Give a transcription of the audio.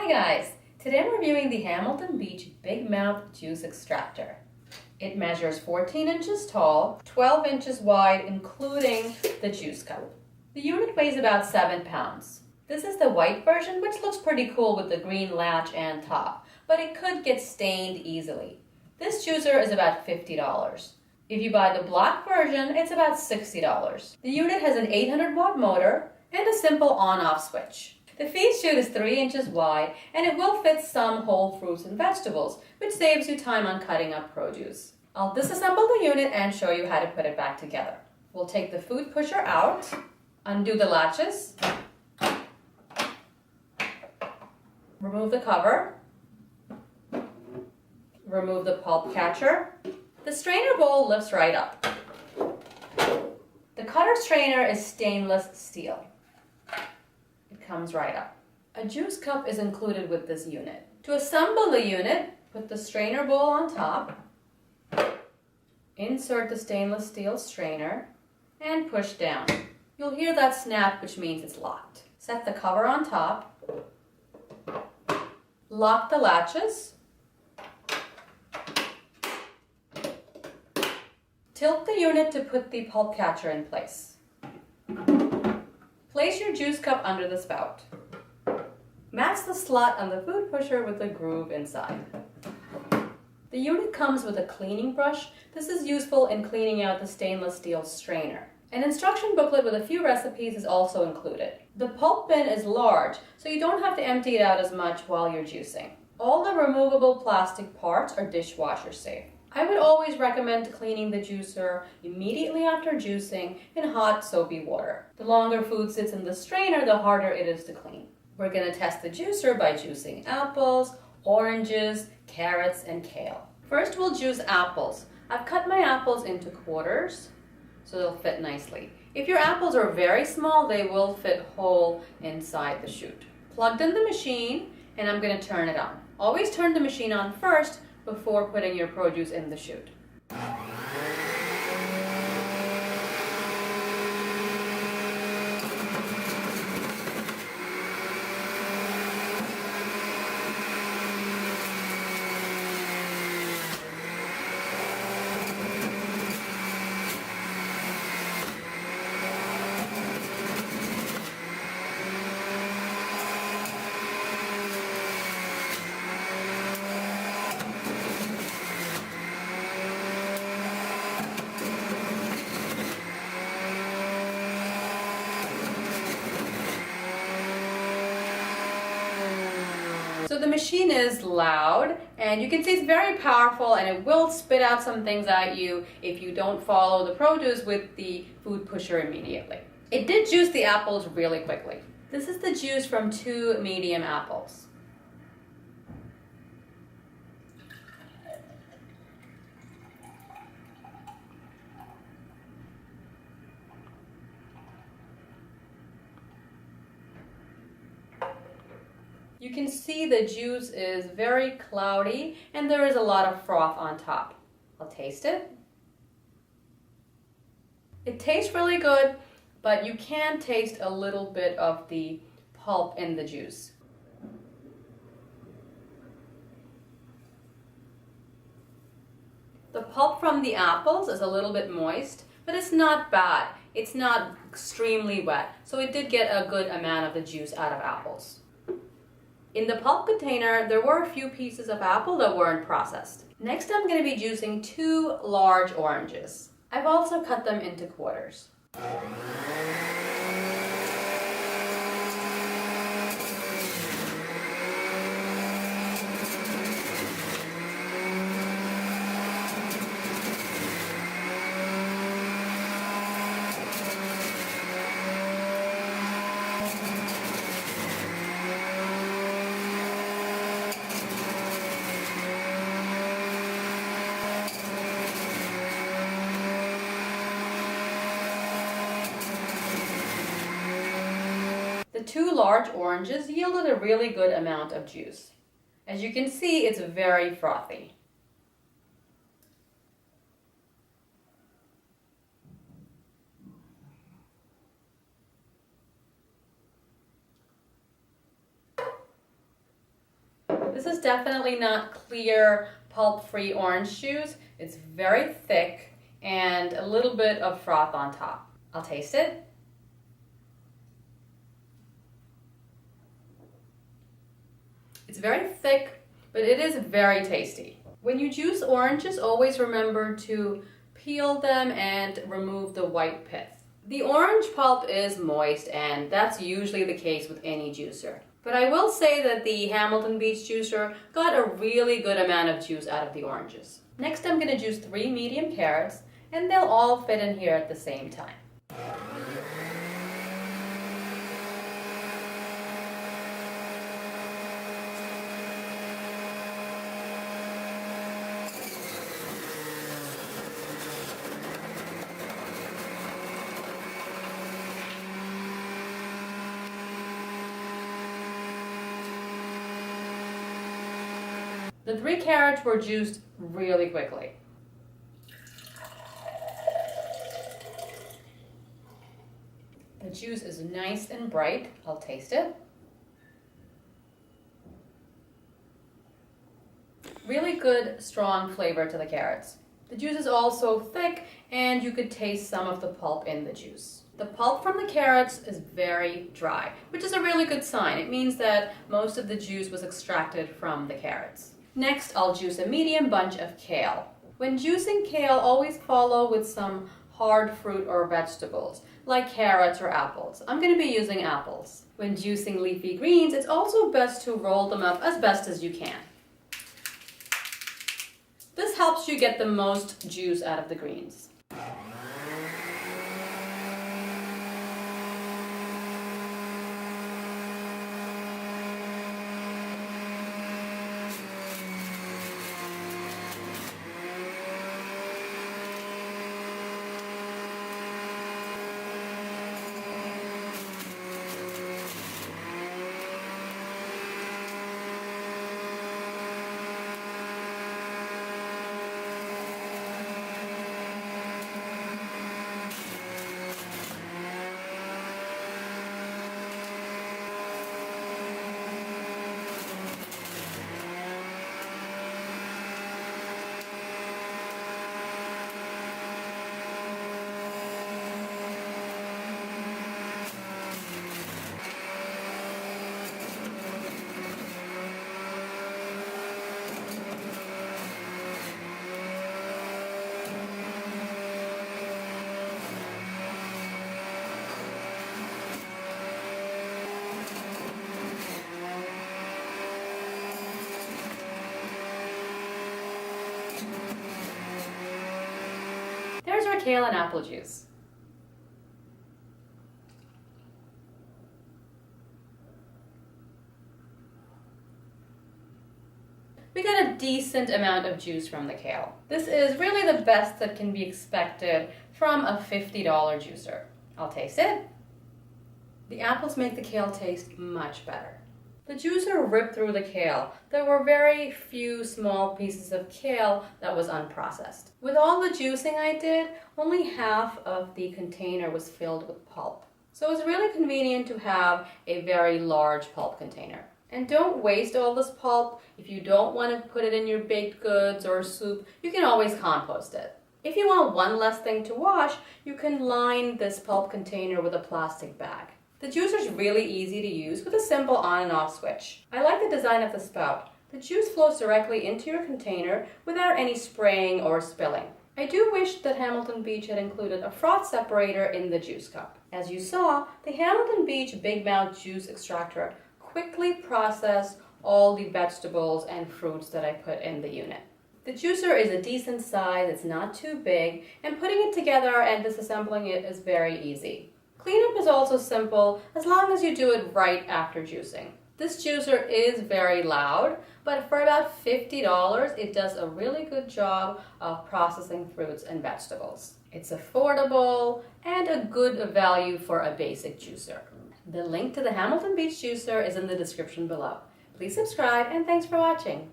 Hi guys! Today I'm reviewing the Hamilton Beach Big Mouth Juice Extractor. It measures 14 inches tall, 12 inches wide, including the juice cup. The unit weighs about 7 pounds. This is the white version, which looks pretty cool with the green latch and top, but it could get stained easily. This juicer is about $50. If you buy the black version, it's about $60. The unit has an 800 watt motor and a simple on-off switch. The feed chute is 3 inches wide and it will fit some whole fruits and vegetables, which saves you time on cutting up produce. I'll disassemble the unit and show you how to put it back together. We'll take the food pusher out, undo the latches, remove the cover, remove the pulp catcher. The strainer bowl lifts right up. The cutter strainer is stainless steel. It comes right up. A juice cup is included with this unit. To assemble the unit, put the strainer bowl on top, insert the stainless steel strainer, and push down. You'll hear that snap, which means it's locked. Set the cover on top, lock the latches, tilt the unit to put the pulp catcher in place. Place your juice cup under the spout. Match the slot on the food pusher with a groove inside. The unit comes with a cleaning brush. This is useful in cleaning out the stainless steel strainer. An instruction booklet with a few recipes is also included. The pulp bin is large, so you don't have to empty it out as much while you're juicing. All the removable plastic parts are dishwasher safe. I would always recommend cleaning the juicer immediately after juicing in hot, soapy water. The longer food sits in the strainer, the harder it is to clean. We're going to test the juicer by juicing apples, oranges, carrots, and kale. First, we'll juice apples. I've cut my apples into quarters, so they'll fit nicely. If your apples are very small, they will fit whole inside the chute. Plugged in the machine, and I'm going to turn it on. Always turn the machine on first before putting your produce in the chute. So the machine is loud, and you can see it's very powerful, and it will spit out some things at you if you don't follow the produce with the food pusher immediately. It did juice the apples really quickly. This is the juice from 2 medium apples. You can see the juice is very cloudy and there is a lot of froth on top. I'll taste it. It tastes really good, but you can taste a little bit of the pulp in the juice. The pulp from the apples is a little bit moist, but it's not bad. It's not extremely wet, so it did get a good amount of the juice out of apples. In the pulp container, there were a few pieces of apple that weren't processed. Next, I'm going to be juicing 2 large oranges. I've also cut them into quarters. The 2 large oranges yielded a really good amount of juice. As you can see, it's very frothy. This is definitely not clear, pulp-free orange juice. It's very thick and a little bit of froth on top. I'll taste it. It's very thick, but it is very tasty. When you juice oranges, always remember to peel them and remove the white pith. The orange pulp is moist, and that's usually the case with any juicer. But I will say that the Hamilton Beach juicer got a really good amount of juice out of the oranges. Next, I'm going to juice 3 medium carrots, and they'll all fit in here at the same time. The 3 carrots were juiced really quickly. The juice is nice and bright. I'll taste it. Really good, strong flavor to the carrots. The juice is also thick, and you could taste some of the pulp in the juice. The pulp from the carrots is very dry, which is a really good sign. It means that most of the juice was extracted from the carrots. Next, I'll juice a medium bunch of kale. When juicing kale, always follow with some hard fruit or vegetables, like carrots or apples. I'm going to be using apples. When juicing leafy greens, it's also best to roll them up as best as you can. This helps you get the most juice out of the greens. There's our kale and apple juice. We got a decent amount of juice from the kale. This is really the best that can be expected from a $50 juicer. I'll taste it. The apples make the kale taste much better. The juicer ripped through the kale. There were very few small pieces of kale that was unprocessed. With all the juicing I did, only half of the container was filled with pulp. So it's really convenient to have a very large pulp container. And don't waste all this pulp. If you don't want to put it in your baked goods or soup, you can always compost it. If you want one less thing to wash, you can line this pulp container with a plastic bag. The juicer is really easy to use with a simple on and off switch. I like the design of the spout. The juice flows directly into your container without any spraying or spilling. I do wish that Hamilton Beach had included a froth separator in the juice cup. As you saw, the Hamilton Beach Big Mouth Juice Extractor quickly processed all the vegetables and fruits that I put in the unit. The juicer is a decent size, it's not too big, and putting it together and disassembling it is very easy. Cleanup is also simple as long as you do it right after juicing. This juicer is very loud, but for about $50, it does a really good job of processing fruits and vegetables. It's affordable and a good value for a basic juicer. The link to the Hamilton Beach juicer is in the description below. Please subscribe and thanks for watching.